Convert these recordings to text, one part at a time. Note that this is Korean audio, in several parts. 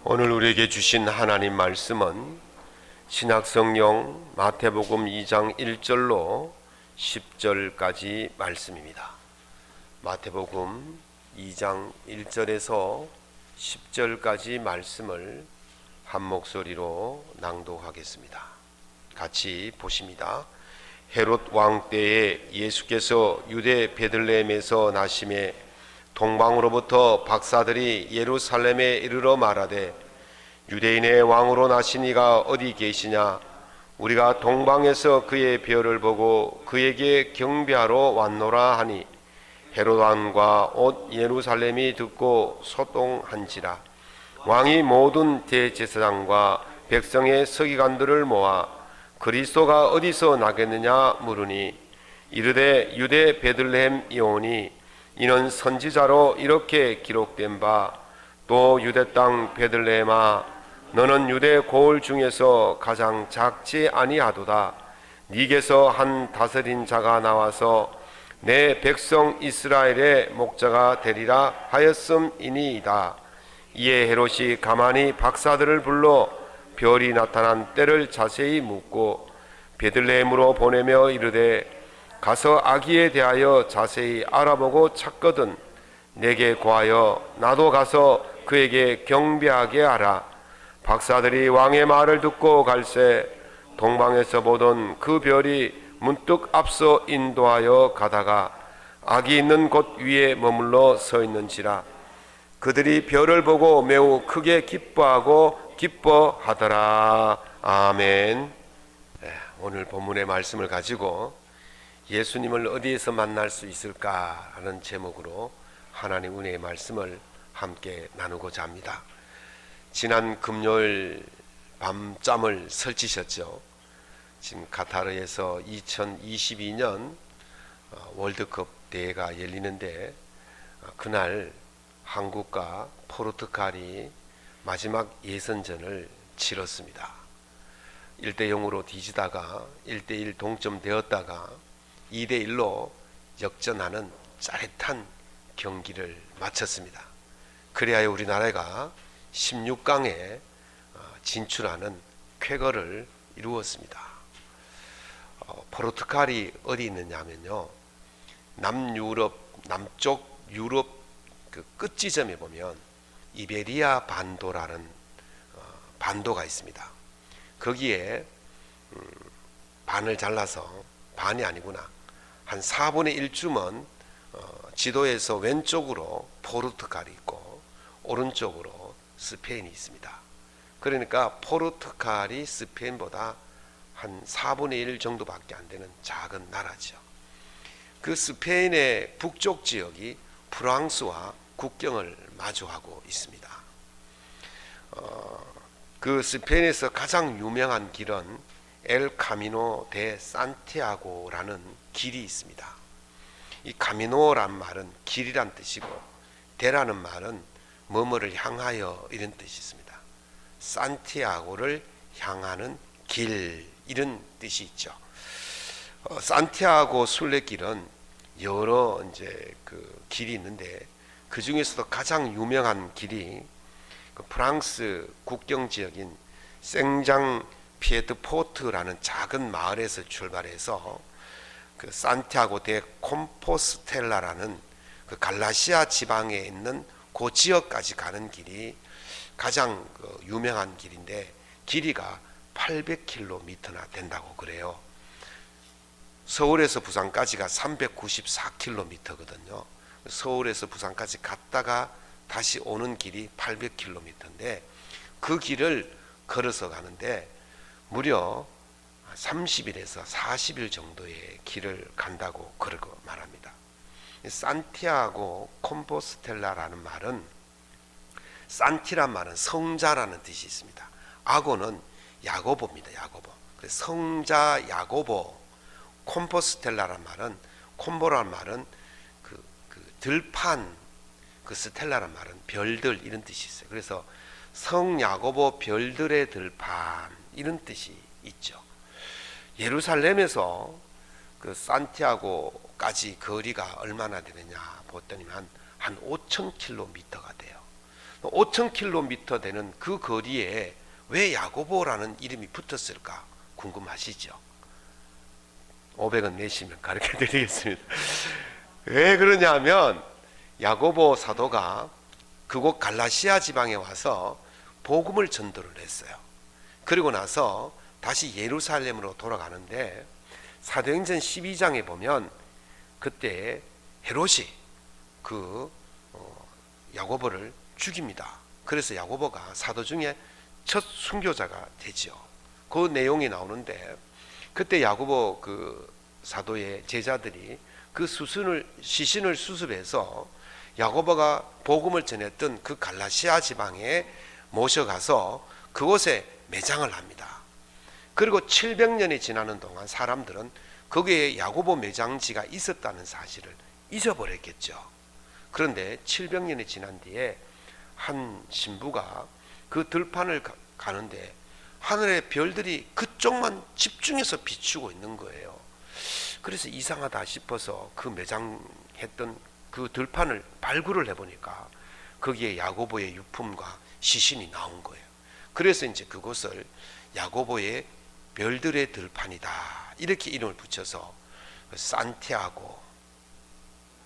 오늘 우리에게 주신 하나님 말씀은 신약성경 마태복음 2장 1절로 10절까지 말씀입니다. 마태복음 2장 1절에서 10절까지 말씀을 한 목소리로 낭독하겠습니다. 같이 보십니다. 헤롯 왕 때에 예수께서 유대 베들레헴에서 나심에 동방으로부터 박사들이 예루살렘에 이르러 말하되 유대인의 왕으로 나신 이가 어디 계시냐? 우리가 동방에서 그의 별을 보고 그에게 경배하러 왔노라 하니 헤롯 왕과 온 예루살렘이 듣고 소동한지라. 왕이 모든 대제사장과 백성의 서기관들을 모아 그리스도가 어디서 나겠느냐 물으니 이르되 유대 베들레헴이오니 이는 선지자로 이렇게 기록된 바 또 유대 땅 베들레헴아 너는 유대 고을 중에서 가장 작지 아니하도다. 네게서 한 다스린 자가 나와서 내 백성 이스라엘의 목자가 되리라 하였음이니이다. 이에 헤롯이 가만히 박사들을 불러 별이 나타난 때를 자세히 묻고 베들레헴으로 보내며 이르되 가서 아기에 대하여 자세히 알아보고 찾거든 내게 고하여 나도 가서 그에게 경배하게 하라. 박사들이 왕의 말을 듣고 갈새 동방에서 보던 그 별이 문득 앞서 인도하여 가다가 아기 있는 곳 위에 머물러 서 있는지라. 그들이 별을 보고 매우 크게 기뻐하고 기뻐하더라. 아멘. 오늘 본문의 말씀을 가지고 예수님을 어디에서 만날 수 있을까 하는 제목으로 하나님 은혜의 말씀을 함께 나누고자 합니다. 지난 금요일 밤잠을 설치셨죠. 지금 카타르에서 2022년 월드컵 대회가 열리는데 그날 한국과 포르투갈이 마지막 예선전을 치렀습니다. 1대0으로 뒤지다가 1대1 동점되었다가 2대1로 역전하는 짜릿한 경기를 마쳤습니다. 그래야 우리나라가 16강에 진출하는 쾌거를 이루었습니다. 포르투갈이 어디 있느냐면요, 남쪽 유럽 그 끝지점에 보면 이베리아 반도라는 반도가 있습니다. 거기에 반을 잘라서, 반이 아니구나, 한 4분의 1쯤은 지도에서 왼쪽으로 포르투갈이 있고 오른쪽으로 스페인이 있습니다. 그러니까 포르투갈이 스페인보다 한 4분의 1 정도밖에 안 되는 작은 나라죠. 그 스페인의 북쪽 지역이 프랑스와 국경을 마주하고 있습니다. 그 스페인에서 가장 유명한 길은 엘 카미노 데 산티아고라는 길이 있습니다. 이 카미노란 말은 길이란 뜻이고 데라는 말은 뭐뭐를 향하여 이런 뜻이 있습니다. 산티아고를 향하는 길, 이런 뜻이 있죠. 산티아고 순례길은 여러 이제 그 길이 있는데 그 중에서도 가장 유명한 길이 그 프랑스 국경 지역인 생장 피에드포트라는 작은 마을에서 출발해서 그 산티아고 데 콤포스텔라라는 그 갈라시아 지방에 있는 그 지역까지 가는 길이 가장 유명한 길인데 길이가 800km나 된다고 그래요. 서울에서 부산까지가 394km거든요. 서울에서 부산까지 갔다가 다시 오는 길이 800km인데 그 길을 걸어서 가는데 무려 30일에서 40일 정도의 길을 간다고 그러고 말합니다. 산티아고 콤포스텔라라는 말은, 산티란 말은 성자라는 뜻이 있습니다. 아고는 야고보입니다. 야고보. 그래서 성자 야고보. 콤포스텔라란 말은, 콤보란 말은 그 들판, 그 스텔라란 말은 별들, 이런 뜻이 있어요. 그래서 성 야고보 별들의 들판, 이런 뜻이 있죠. 예루살렘에서 그 산티아고까지 거리가 얼마나 되느냐 보더니만 한 5,000km가 돼요. 5,000km 되는 그 거리에 왜 야고보라는 이름이 붙었을까 궁금하시죠? 500원 내시면 가르쳐 드리겠습니다. 왜 그러냐면 야고보 사도가 그곳 갈라시아 지방에 와서 복음을 전도를 했어요. 그리고 나서 다시 예루살렘으로 돌아가는데 사도행전 12장에 보면 그때 헤롯이 그 야고보를 죽입니다. 그래서 야고보가 사도 중에 첫 순교자가 되죠. 그 내용이 나오는데 그때 야고보 그 사도의 제자들이 그 시신을 수습해서 야고보가 복음을 전했던 그 갈라시아 지방에 모셔가서 그곳에 매장을 합니다. 그리고 700년이 지나는 동안 사람들은 거기에 야고보 매장지가 있었다는 사실을 잊어버렸겠죠. 그런데 700년이 지난 뒤에 한 신부가 그 들판을 가는데 하늘의 별들이 그쪽만 집중해서 비추고 있는 거예요. 그래서 이상하다 싶어서 그 매장했던 그 들판을 발굴을 해보니까 거기에 야고보의 유품과 시신이 나온 거예요. 그래서 이제 그곳을 야고보의 별들의 들판이다 이렇게 이름을 붙여서 산티아고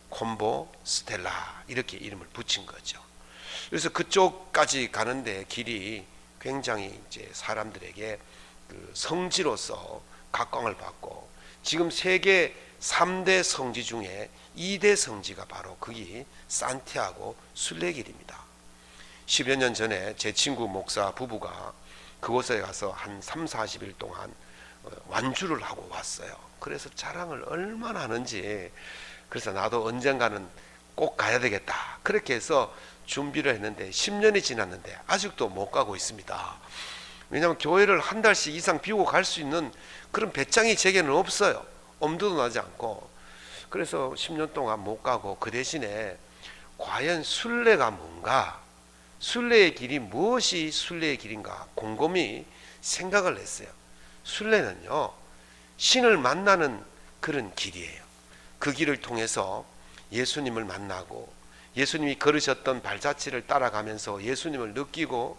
콤보 스텔라 이렇게 이름을 붙인 거죠. 그래서 그쪽까지 가는데 길이 굉장히 이제 사람들에게 그 성지로서 각광을 받고 지금 세계 3대 성지 중에 2대 성지가 바로 거기 산티아고 순례길입니다. 10여 년 전에 제 친구 목사 부부가 그곳에 가서 한 30-40일 동안 완주를 하고 왔어요. 그래서 자랑을 얼마나 하는지 그래서 나도 언젠가는 꼭 가야 되겠다 그렇게 해서 준비를 했는데 10년이 지났는데 아직도 못 가고 있습니다. 왜냐하면 교회를 한 달씩 이상 비우고 갈 수 있는 그런 배짱이 제게는 없어요. 엄두도 나지 않고. 그래서 10년 동안 못 가고 그 대신에 과연 순례가 뭔가, 순례의 길이 무엇이 순례의 길인가 곰곰이 생각을 했어요. 순례는요 신을 만나는 그런 길이에요. 그 길을 통해서 예수님을 만나고 예수님이 걸으셨던 발자취를 따라가면서 예수님을 느끼고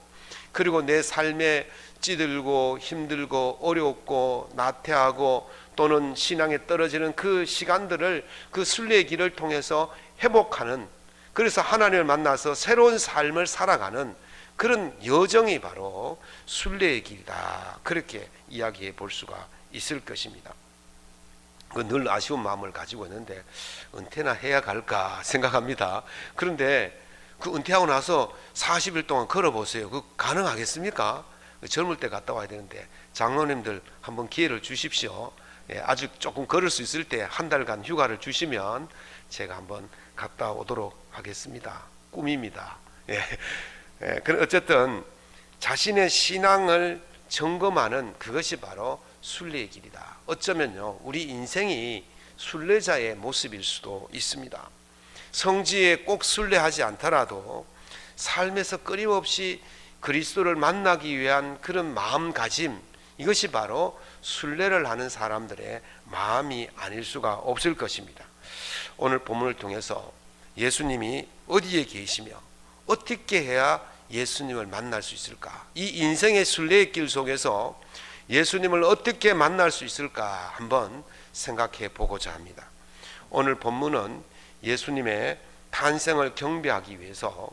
그리고 내 삶에 찌들고 힘들고 어렵고 나태하고 또는 신앙에 떨어지는 그 시간들을 그 순례의 길을 통해서 회복하는, 그래서 하나님을 만나서 새로운 삶을 살아가는 그런 여정이 바로 순례의 길이다 그렇게 이야기해 볼 수가 있을 것입니다. 늘 아쉬운 마음을 가지고 있는데 은퇴나 해야 갈까 생각합니다. 그런데 그 은퇴하고 나서 40일 동안 걸어보세요. 그 가능하겠습니까? 젊을 때 갔다 와야 되는데 장로님들 한번 기회를 주십시오. 아직 조금 걸을 수 있을 때 한 달간 휴가를 주시면 제가 한번 갔다 오도록 하겠습니다. 꿈입니다. 어쨌든 자신의 신앙을 점검하는 그것이 바로 순례의 길이다. 어쩌면요 우리 인생이 순례자의 모습일 수도 있습니다. 성지에 꼭 순례하지 않더라도 삶에서 끊임없이 그리스도를 만나기 위한 그런 마음가짐, 이것이 바로 순례를 하는 사람들의 마음이 아닐 수가 없을 것입니다. 오늘 본문을 통해서 예수님이 어디에 계시며 어떻게 해야 예수님을 만날 수 있을까, 이 인생의 순례의 길 속에서 예수님을 어떻게 만날 수 있을까 한번 생각해 보고자 합니다. 오늘 본문은 예수님의 탄생을 경배하기 위해서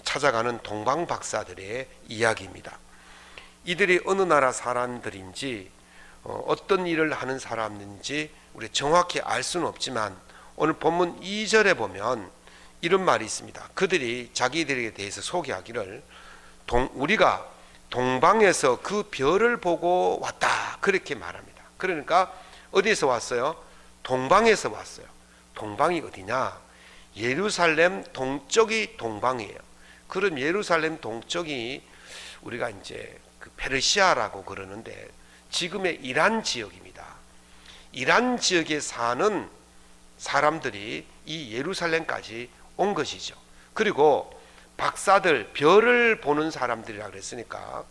찾아가는 동방 박사들의 이야기입니다. 이들이 어느 나라 사람들인지 어떤 일을 하는 사람인지 우리 정확히 알 수는 없지만 오늘 본문 2절에 보면 이런 말이 있습니다. 그들이 자기들에 대해서 소개하기를 우리가 동방에서 그 별을 보고 왔다 그렇게 말합니다. 그러니까 어디에서 왔어요? 동방에서 왔어요. 동방이 어디냐? 예루살렘 동쪽이 동방이에요. 그럼 예루살렘 동쪽이 우리가 이제 그 페르시아라고 그러는데 지금의 이란 지역입니다. 이란 지역에 사는 사람들이 이 예루살렘까지 온 것이죠. 그리고 박사들, 별을 보는 사람들이라 그랬으니까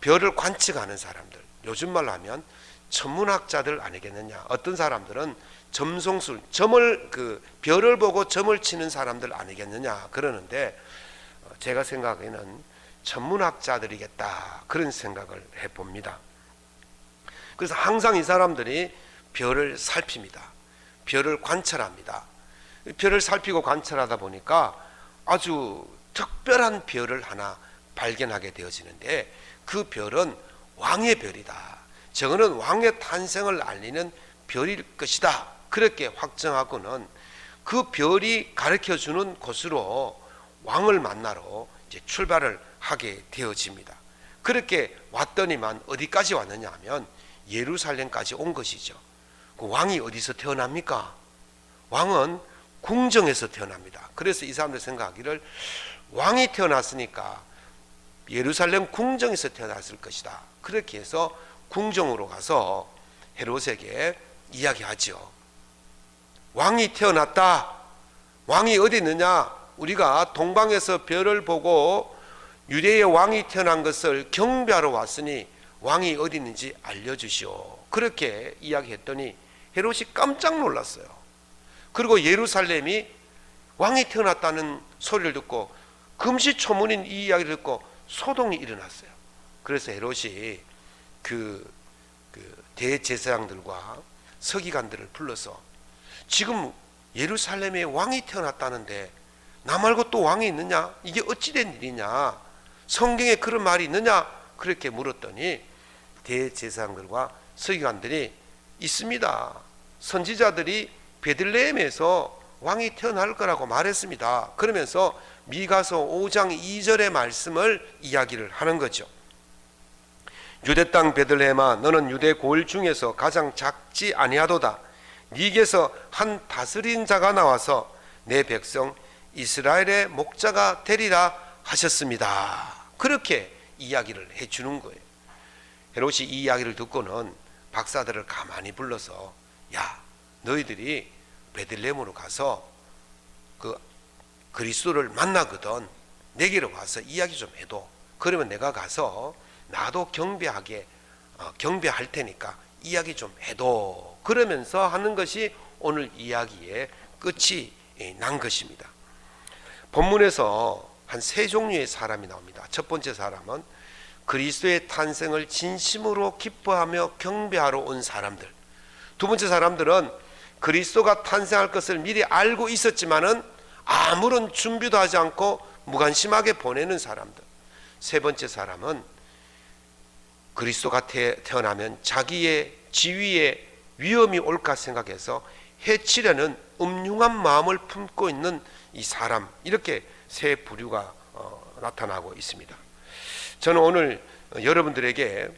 별을 관측하는 사람들, 요즘 말로 하면 천문학자들 아니겠느냐. 어떤 사람들은 점성술, 별을 보고 점을 치는 사람들 아니겠느냐 그러는데 제가 생각에는 천문학자들이겠다, 그런 생각을 해봅니다. 그래서 항상 이 사람들이 별을 살핍니다. 별을 관찰합니다. 별을 살피고 관찰하다 보니까 아주 특별한 별을 하나 발견하게 되어지는데, 그 별은 왕의 별이다, 저거는 왕의 탄생을 알리는 별일 것이다, 그렇게 확정하고는 그 별이 가르쳐주는 곳으로 왕을 만나러 이제 출발을 하게 되어집니다. 그렇게 왔더니만 어디까지 왔느냐 하면 예루살렘까지 온 것이죠. 그 왕이 어디서 태어납니까? 왕은 궁정에서 태어납니다. 그래서 이 사람들 생각하기를 왕이 태어났으니까 예루살렘 궁정에서 태어났을 것이다, 그렇게 해서 궁정으로 가서 헤롯에게 이야기하죠. 왕이 태어났다. 왕이 어디 있느냐? 우리가 동방에서 별을 보고 유대의 왕이 태어난 것을 경배하러 왔으니 왕이 어디 있는지 알려주시오, 그렇게 이야기했더니 헤롯이 깜짝 놀랐어요. 그리고 예루살렘이 왕이 태어났다는 소리를 듣고 금시초문인 이 이야기를 듣고 소동이 일어났어요. 그래서 헤롯이 그 대제사장들과 서기관들을 불러서 지금 예루살렘에 왕이 태어났다는데 나 말고 또 왕이 있느냐? 이게 어찌된 일이냐? 성경에 그런 말이 있느냐? 그렇게 물었더니 대제사장들과 서기관들이 있습니다. 선지자들이 베들레헴에서 왕이 태어날 거라고 말했습니다. 그러면서 미가서 5장 2절의 말씀을 이야기를 하는 거죠. 유대 땅 베들레헴아, 너는 유대 고을 중에서 가장 작지 아니하도다. 네게서 한 다스린 자가 나와서 내 백성 이스라엘의 목자가 되리라 하셨습니다. 그렇게 이야기를 해주는 거예요. 헤롯이 이 이야기를 듣고는 박사들을 가만히 불러서, 야, 너희들이 베들레헴으로 가서 그 그리스도를 만나거든 내게로 와서 이야기 좀 해도, 그러면 내가 가서 나도 경배할 테니까 이야기 좀 해도, 그러면서 하는 것이 오늘 이야기의 끝이 난 것입니다. 본문에서 한 세 종류의 사람이 나옵니다. 첫 번째 사람은 그리스도의 탄생을 진심으로 기뻐하며 경배하러 온 사람들. 두 번째 사람들은 그리스도가 탄생할 것을 미리 알고 있었지만은 아무런 준비도 하지 않고 무관심하게 보내는 사람들. 세 번째 사람은 그리스도가 태어나면 자기의 지위에 위험이 올까 생각해서 해치려는 음흉한 마음을 품고 있는 이 사람, 이렇게 세 부류가 나타나고 있습니다. 저는 오늘 여러분들에게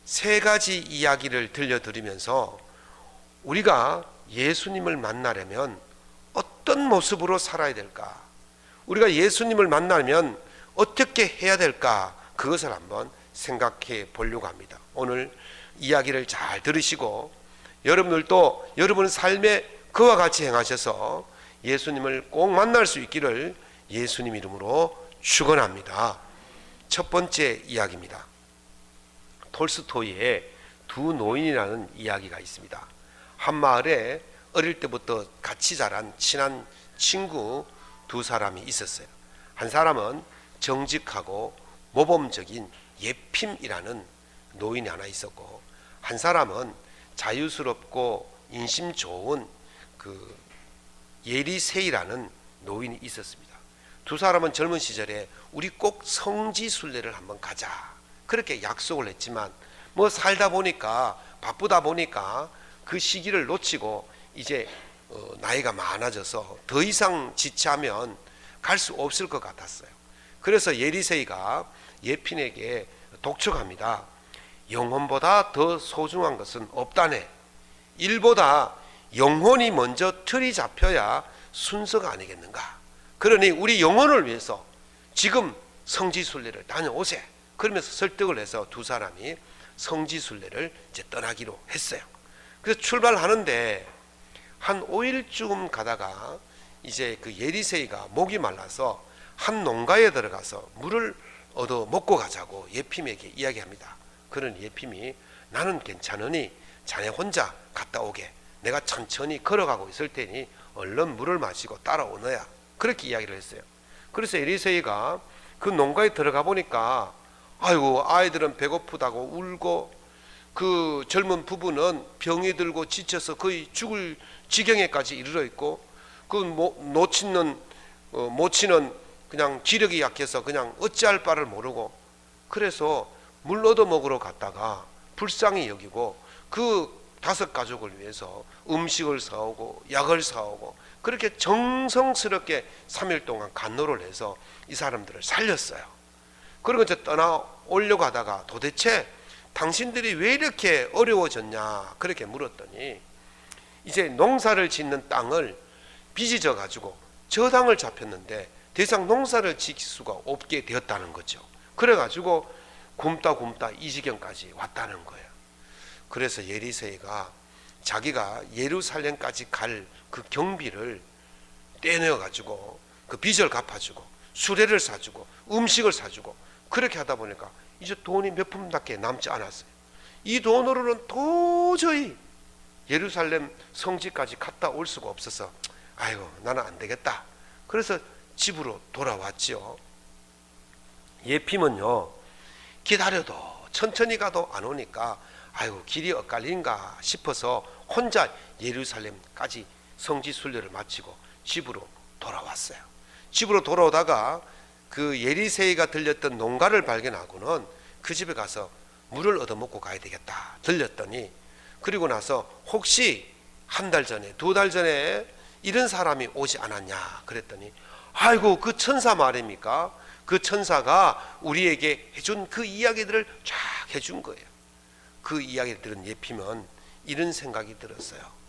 세 가지 이야기를 들려드리면서 우리가 예수님을 만나려면 어떤 모습으로 살아야 될까, 우리가 예수님을 만나면 어떻게 해야 될까, 그것을 한번 생각해 보려고 합니다. 오늘 이야기를 잘 들으시고 여러분들도 여러분 삶에 그와 같이 행하셔서 예수님을 꼭 만날 수 있기를 예수님 이름으로 축원합니다. 첫 번째 이야기입니다. 톨스토이의 두 노인이라는 이야기가 있습니다. 한 마을에 어릴 때부터 같이 자란 친한 친구 두 사람이 있었어요. 한 사람은 정직하고 모범적인 예핌이라는 노인이 하나 있었고, 한 사람은 자유스럽고 인심 좋은 그 예리세이라는 노인이 있었습니다. 두 사람은 젊은 시절에 우리 꼭 성지순례를 한번 가자, 그렇게 약속을 했지만 뭐 살다 보니까 바쁘다 보니까 그 시기를 놓치고 이제 나이가 많아져서 더 이상 지체하면 갈 수 없을 것 같았어요. 그래서 예리세이가 예핀에게 독촉합니다. 영혼보다 더 소중한 것은 없다네. 일보다 영혼이 먼저 틀이 잡혀야 순서가 아니겠는가. 그러니 우리 영혼을 위해서 지금 성지순례를 다녀오세. 그러면서 설득을 해서 두 사람이 성지순례를 이제 떠나기로 했어요. 그래서 출발하는데 한 5일쯤 가다가 이제 그 예리세이가 목이 말라서 한 농가에 들어가서 물을 얻어 먹고 가자고 예핌에게 이야기합니다. 그런 예핌이 나는 괜찮으니 자네 혼자 갔다 오게. 내가 천천히 걸어가고 있을 테니 얼른 물을 마시고 따라오너야. 그렇게 이야기를 했어요. 그래서 엘리세이가 그 농가에 들어가 보니까 아이고 아이들은 배고프다고 울고 그 젊은 부부는 병이 들고 지쳐서 거의 죽을 지경에까지 이르러 있고 그 모친은 그냥 기력이 약해서 그냥 어찌할 바를 모르고 그래서 물 얻어 먹으러 갔다가 불쌍히 여기고 그 5가족을 위해서 음식을 사오고 약을 사오고 그렇게 정성스럽게 3일 동안 간호를 해서 이 사람들을 살렸어요. 그리고 이제 떠나오려고 하다가 도대체 당신들이 왜 이렇게 어려워졌냐 그렇게 물었더니 이제 농사를 짓는 땅을 빚어져 가지고 저당을 잡혔는데 더 이상 농사를 지킬 수가 없게 되었다는 거죠. 그래 가지고 굶다 이 지경까지 왔다는 거예요. 그래서 엘리세이가 자기가 예루살렘까지 갈 그 경비를 떼내어 가지고 그 빚을 갚아주고 수레를 사주고 음식을 사주고 그렇게 하다 보니까 이제 돈이 몇 푼밖에 남지 않았어요. 이 돈으로는 도저히 예루살렘 성지까지 갔다 올 수가 없어서 아이고 나는 안 되겠다. 그래서 집으로 돌아왔죠. 예핌은요 기다려도 천천히 가도 안 오니까 아이고 길이 엇갈린가 싶어서 혼자 예루살렘까지 성지 순례를 마치고 집으로 돌아왔어요. 집으로 돌아오다가 그 엘리세이가 들렸던 농가를 발견하고는 그 집에 가서 물을 얻어먹고 가야 되겠다 들렸더니 그리고 나서 혹시 한 달 전에 2달 전에 이런 사람이 오지 않았냐 그랬더니 아이고 그 천사 말입니까? 그 천사가 우리에게 해준 그 이야기들을 쫙 해준 거예요. 그 이야기를 들은 예핌은 이런 생각이 들었어요.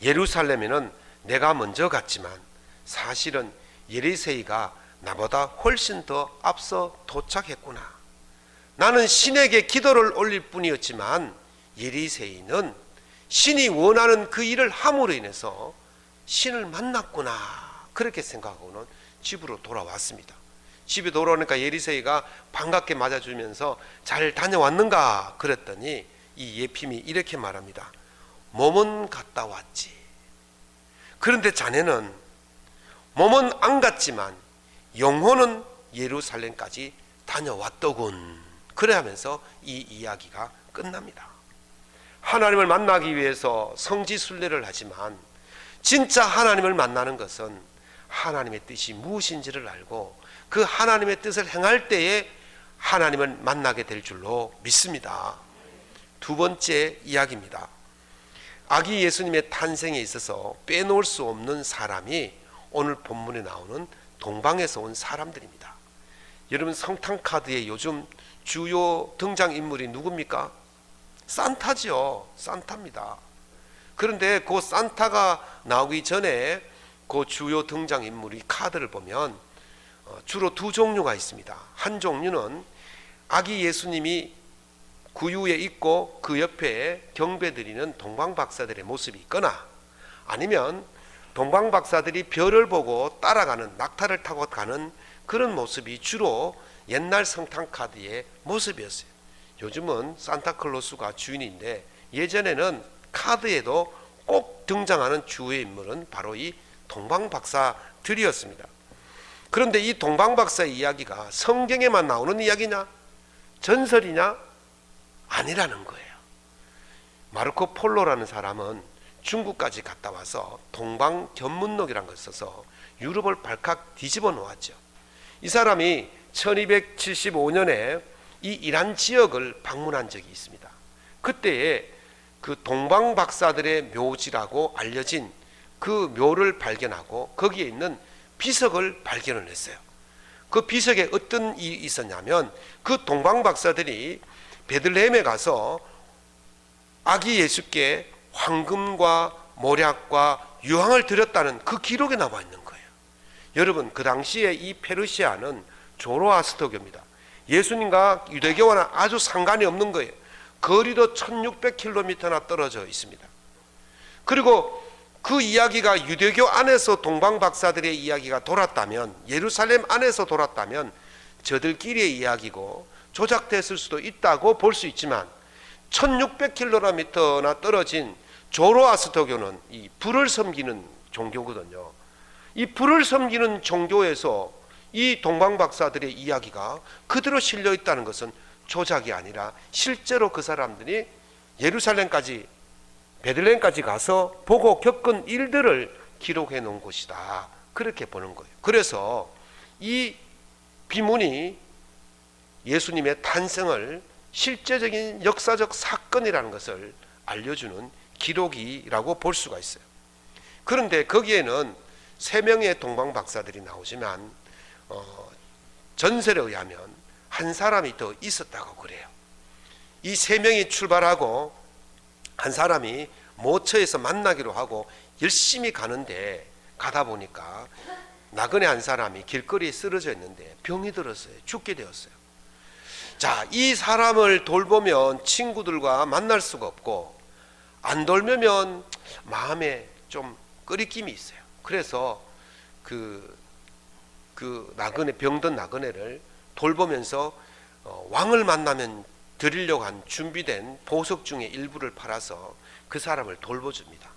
예루살렘에는 내가 먼저 갔지만 사실은 엘리세이가 나보다 훨씬 더 앞서 도착했구나. 나는 신에게 기도를 올릴 뿐이었지만 엘리세이는 신이 원하는 그 일을 함으로 인해서 신을 만났구나. 그렇게 생각하고는 집으로 돌아왔습니다. 집에 돌아오니까 엘리세이가 반갑게 맞아주면서 잘 다녀왔는가 그랬더니 이 예핌이 이렇게 말합니다. 몸은 갔다 왔지. 그런데 자네는 몸은 안 갔지만 영혼은 예루살렘까지 다녀왔더군. 그래 하면서 이 이야기가 끝납니다. 하나님을 만나기 위해서 성지 순례를 하지만 진짜 하나님을 만나는 것은 하나님의 뜻이 무엇인지를 알고 그 하나님의 뜻을 행할 때에 하나님을 만나게 될 줄로 믿습니다. 2번째 이야기입니다. 아기 예수님의 탄생에 있어서 빼놓을 수 없는 사람이 오늘 본문에 나오는 동방에서 온 사람들입니다. 여러분 성탄카드에 요즘 주요 등장인물이 누굽니까? 산타죠. 산타입니다. 그런데 그 산타가 나오기 전에 그 주요 등장인물이 카드를 보면 주로 2종류가 있습니다. 한 종류는 아기 예수님이 구유에 있고 그 옆에 경배드리는 동방박사들의 모습이 있거나 아니면 동방박사들이 별을 보고 따라가는 낙타를 타고 가는 그런 모습이 주로 옛날 성탄카드의 모습이었어요. 요즘은 산타클로스가 주인인데 예전에는 카드에도 꼭 등장하는 주요 인물은 바로 이 동방박사들이었습니다. 그런데 이 동방박사의 이야기가 성경에만 나오는 이야기냐? 전설이냐? 아니라는 거예요. 마르코 폴로라는 사람은 중국까지 갔다 와서 동방견문록이라는 걸 써서 유럽을 발칵 뒤집어 놓았죠. 이 사람이 1275년에 이 이란 지역을 방문한 적이 있습니다. 그때에 그 동방박사들의 묘지라고 알려진 그 묘를 발견하고 거기에 있는 비석을 발견을 했어요. 그 비석에 어떤 일이 있었냐면 그 동방박사들이 베들레헴에 가서 아기 예수께 황금과 모략과 유황을 드렸다는 그 기록에 나와 있는 거예요. 여러분 그 당시에 이 페르시아는 조로아스터교입니다. 예수님과 유대교와는 아주 상관이 없는 거예요. 거리도 1600km나 떨어져 있습니다. 그리고 그 이야기가 유대교 안에서 동방박사들의 이야기가 돌았다면, 예루살렘 안에서 돌았다면 저들끼리의 이야기고 조작됐을 수도 있다고 볼 수 있지만 1600km나 떨어진 조로아스터교는 이 불을 섬기는 종교거든요. 이 불을 섬기는 종교에서 이 동방박사들의 이야기가 그대로 실려 있다는 것은 조작이 아니라 실제로 그 사람들이 예루살렘까지, 베들레헴까지 가서 보고 겪은 일들을 기록해 놓은 곳이다, 그렇게 보는 거예요. 그래서 이 비문이 예수님의 탄생을 실제적인 역사적 사건이라는 것을 알려주는 기록이라고 볼 수가 있어요. 그런데 거기에는 3명의 동방박사들이 나오지만 전설에 의하면 한 사람이 더 있었다고 그래요. 이 3명이 출발하고 한 사람이 모처에서 만나기로 하고 열심히 가는데, 가다 보니까 나그네 한 사람이 길거리에 쓰러져 있는데 병이 들었어요. 죽게 되었어요. 자, 이 사람을 돌보면 친구들과 만날 수가 없고, 안 돌보면 마음에 좀 꺼리낌이 있어요. 그래서 그 나그네, 병든 나그네를 돌보면서 왕을 만나면 드리려고 한 준비된 보석 중에 일부를 팔아서 그 사람을 돌보줍니다.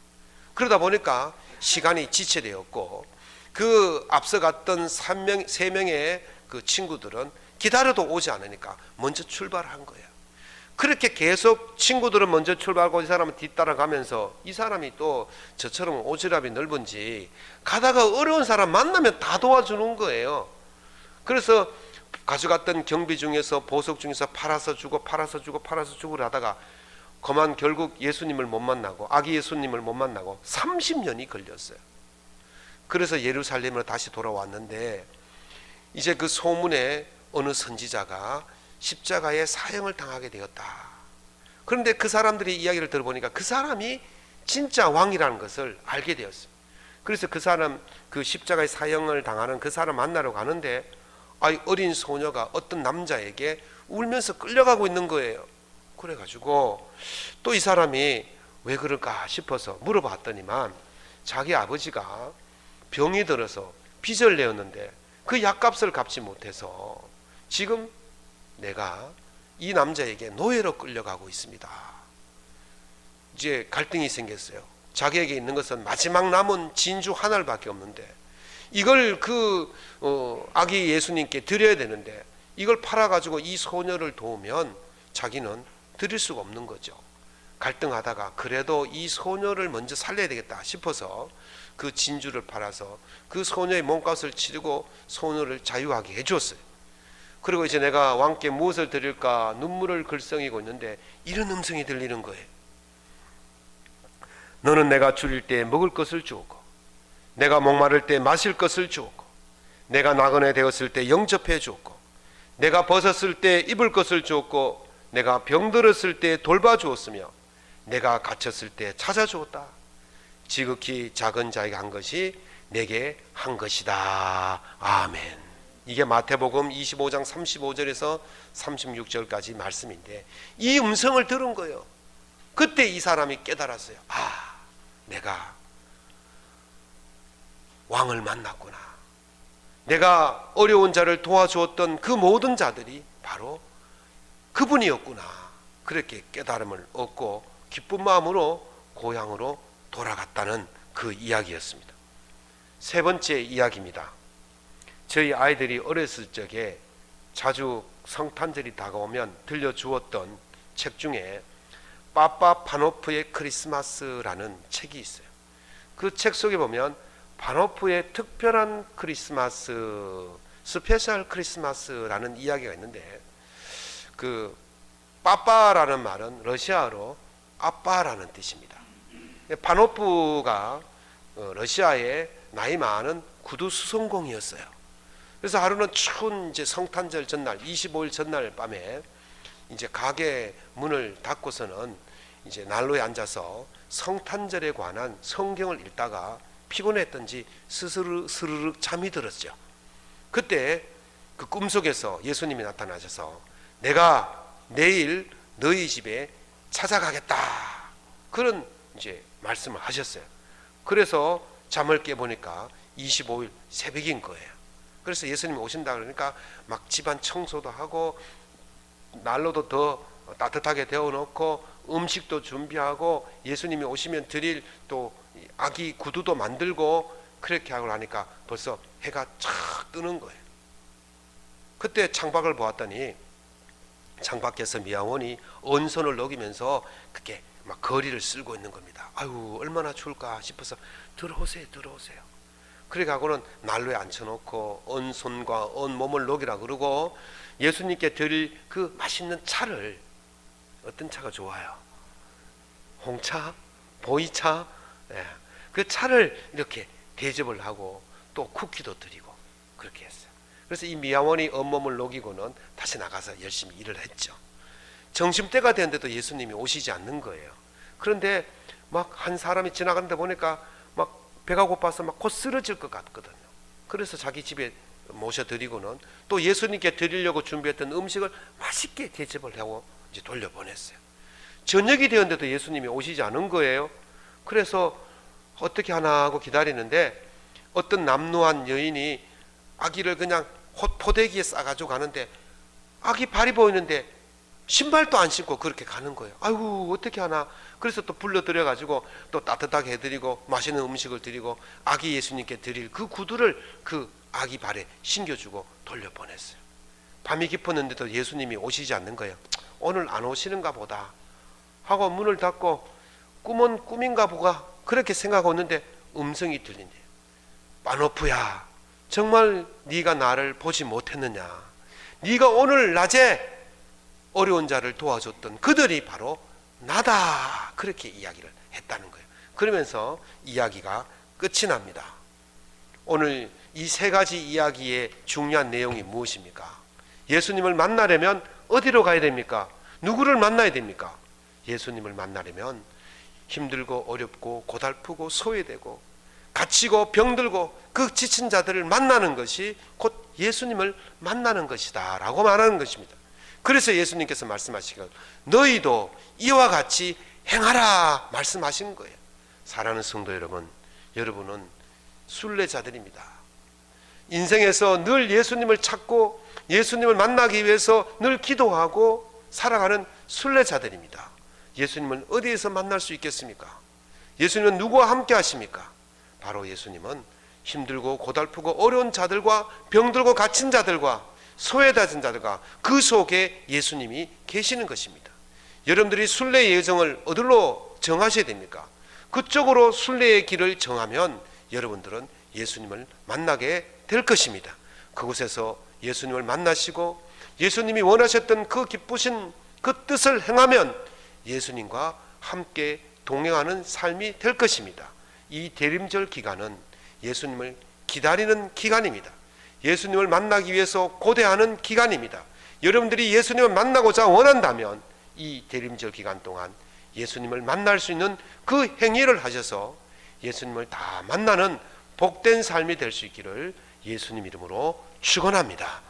그러다 보니까 시간이 지체되었고, 그 앞서 갔던 3명의 그 친구들은 기다려도 오지 않으니까 먼저 출발한 거예요. 그렇게 계속 친구들은 먼저 출발하고 이 사람은 뒤따라가면서, 이 사람이 또 저처럼 오지랖이 넓은지 가다가 어려운 사람 만나면 다 도와주는 거예요. 그래서 가져갔던 경비 중에서, 보석 중에서 팔아서 주고 팔아서 주고 팔아서 주고 하다가 그만 결국 예수님을 못 만나고, 아기 예수님을 못 만나고 30년이 걸렸어요. 그래서 예루살렘으로 다시 돌아왔는데, 이제 그 소문에 어느 선지자가 십자가에 사형을 당하게 되었다. 그런데 그 사람들이 이야기를 들어보니까 그 사람이 진짜 왕이라는 것을 알게 되었어요. 그래서 그 사람, 그 십자가에 사형을 당하는 그 사람 만나러 가는데, 어린 소녀가 어떤 남자에게 울면서 끌려가고 있는 거예요. 그래가지고 또 이 사람이 왜 그럴까 싶어서 물어봤더니만, 자기 아버지가 병이 들어서 빚을 내었는데 그 약값을 갚지 못해서 지금 내가 이 남자에게 노예로 끌려가고 있습니다. 이제 갈등이 생겼어요. 자기에게 있는 것은 마지막 남은 진주 하나밖에 없는데, 이걸 아기 예수님께 드려야 되는데, 이걸 팔아가지고 이 소녀를 도우면 자기는 드릴 수가 없는 거죠. 갈등하다가 그래도 이 소녀를 먼저 살려야 되겠다 싶어서 그 진주를 팔아서 그 소녀의 몸값을 치르고 소녀를 자유하게 해줬어요. 그리고 이제 내가 왕께 무엇을 드릴까 눈물을 글썽이고 있는데 이런 음성이 들리는 거예요. 너는 내가 줄일 때 먹을 것을 주었고, 내가 목마를 때 마실 것을 주었고, 내가 나그네 되었을 때 영접해 주었고, 내가 벗었을 때 입을 것을 주었고, 내가 병들었을 때 돌봐주었으며, 내가 갇혔을 때 찾아주었다. 지극히 작은 자에게 한 것이 내게 한 것이다. 아멘. 이게 마태복음 25장 35절에서 36절까지 말씀인데, 이 음성을 들은 거예요. 그때 이 사람이 깨달았어요. 내가 왕을 만났구나. 내가 어려운 자를 도와주었던 그 모든 자들이 바로 그분이었구나. 그렇게 깨달음을 얻고 기쁜 마음으로 고향으로 돌아갔다는 그 이야기였습니다. 세 번째 이야기입니다. 저희 아이들이 어렸을 적에 자주 성탄절이 다가오면 들려주었던 책 중에 빠빠 파노프의 크리스마스라는 책이 있어요. 그 책 속에 보면 파노프의 특별한 크리스마스, 스페셜 크리스마스라는 이야기가 있는데, 그 빠빠라는 말은 러시아어로 아빠라는 뜻입니다. 파노프가 러시아의 나이 많은 구두 수송공이었어요. 그래서 하루는 추운 이제 성탄절 전날, 25일 전날 밤에 이제 가게 문을 닫고서는 이제 난로에 앉아서 성탄절에 관한 성경을 읽다가 피곤했던지 스르륵 잠이 들었죠. 그때 그 꿈속에서 예수님이 나타나셔서 내가 내일 너희 집에 찾아가겠다, 그런 이제 말씀을 하셨어요. 그래서 잠을 깨보니까 25일 새벽인 거예요. 그래서 예수님이 오신다 그러니까 막 집안 청소도 하고 난로도 더 따뜻하게 데워놓고 음식도 준비하고 예수님이 오시면 드릴 또 아기 구두도 만들고 그렇게 하고 나니까 벌써 해가 쫙 뜨는 거예요. 그때 창밖을 보았더니 창밖에서 미양원이 언손을 녹이면서 그게 막 거리를 쓸고 있는 겁니다. 아유, 얼마나 추울까 싶어서 들어오세요, 들어오세요. 그래가고는 난로에 앉혀놓고 언손과 언몸을 녹이라 그러고 예수님께 드릴 그 맛있는 차를, 어떤 차가 좋아요? 홍차, 보이차, 예. 그 차를 이렇게 대접을 하고 또 쿠키도 드리고 그렇게 했어요. 그래서 이 미양원이 온몸을 녹이고는 다시 나가서 열심히 일을 했죠. 점심때가 됐는데도 예수님이 오시지 않는 거예요. 그런데 막 한 사람이 지나가는데 보니까 막 배가 고파서 막 곧 쓰러질 것 같거든요. 그래서 자기 집에 모셔드리고는 또 예수님께 드리려고 준비했던 음식을 맛있게 대접을 하고 이제 돌려보냈어요. 저녁이 되었는데도 예수님이 오시지 않은 거예요. 그래서 어떻게 하나 하고 기다리는데 어떤 남루한 여인이 아기를 그냥 포대기에 싸가지고 가는데 아기 발이 보이는데 신발도 안 신고 그렇게 가는 거예요. 아이고, 어떻게 하나. 그래서 또 불러들여가지고 또 따뜻하게 해드리고 맛있는 음식을 드리고 아기 예수님께 드릴 그 구두를 그 아기 발에 신겨주고 돌려보냈어요. 밤이 깊었는데도 예수님이 오시지 않는 거예요. 오늘 안 오시는가 보다 하고 문을 닫고 꿈은 꿈인가 보가 그렇게 생각하고 있는데 음성이 들린대요. 마노프야, 정말 네가 나를 보지 못했느냐? 네가 오늘 낮에 어려운 자를 도와줬던 그들이 바로 나다. 그렇게 이야기를 했다는 거예요. 그러면서 이야기가 끝이 납니다. 오늘 이 세 가지 이야기의 중요한 내용이 무엇입니까? 예수님을 만나려면 어디로 가야 됩니까? 누구를 만나야 됩니까? 예수님을 만나려면 힘들고 어렵고 고달프고 소외되고 갇히고 병들고 그 지친 자들을 만나는 것이 곧 예수님을 만나는 것이다 라고 말하는 것입니다. 그래서 예수님께서 말씀하시기를 너희도 이와 같이 행하라 말씀하신 거예요. 사랑하는 성도 여러분, 여러분은 순례자들입니다. 인생에서 늘 예수님을 찾고 예수님을 만나기 위해서 늘 기도하고 살아가는 순례자들입니다. 예수님은 어디에서 만날 수 있겠습니까? 예수님은 누구와 함께 하십니까? 바로 예수님은 힘들고 고달프고 어려운 자들과 병들고 갇힌 자들과 소외받은 자들과 그 속에 예수님이 계시는 것입니다. 여러분들이 순례의 여정을 어디로 정하셔야 됩니까? 그쪽으로 순례의 길을 정하면 여러분들은 예수님을 만나게 될 것입니다. 그곳에서 예수님을 만나시고 예수님이 원하셨던 그 기쁘신 그 뜻을 행하면 예수님과 함께 동행하는 삶이 될 것입니다. 이 대림절 기간은 예수님을 기다리는 기간입니다. 예수님을 만나기 위해서 고대하는 기간입니다. 여러분들이 예수님을 만나고자 원한다면 이 대림절 기간 동안 예수님을 만날 수 있는 그 행위를 하셔서 예수님을 다 만나는 복된 삶이 될 수 있기를 예수님 이름으로 축원합니다.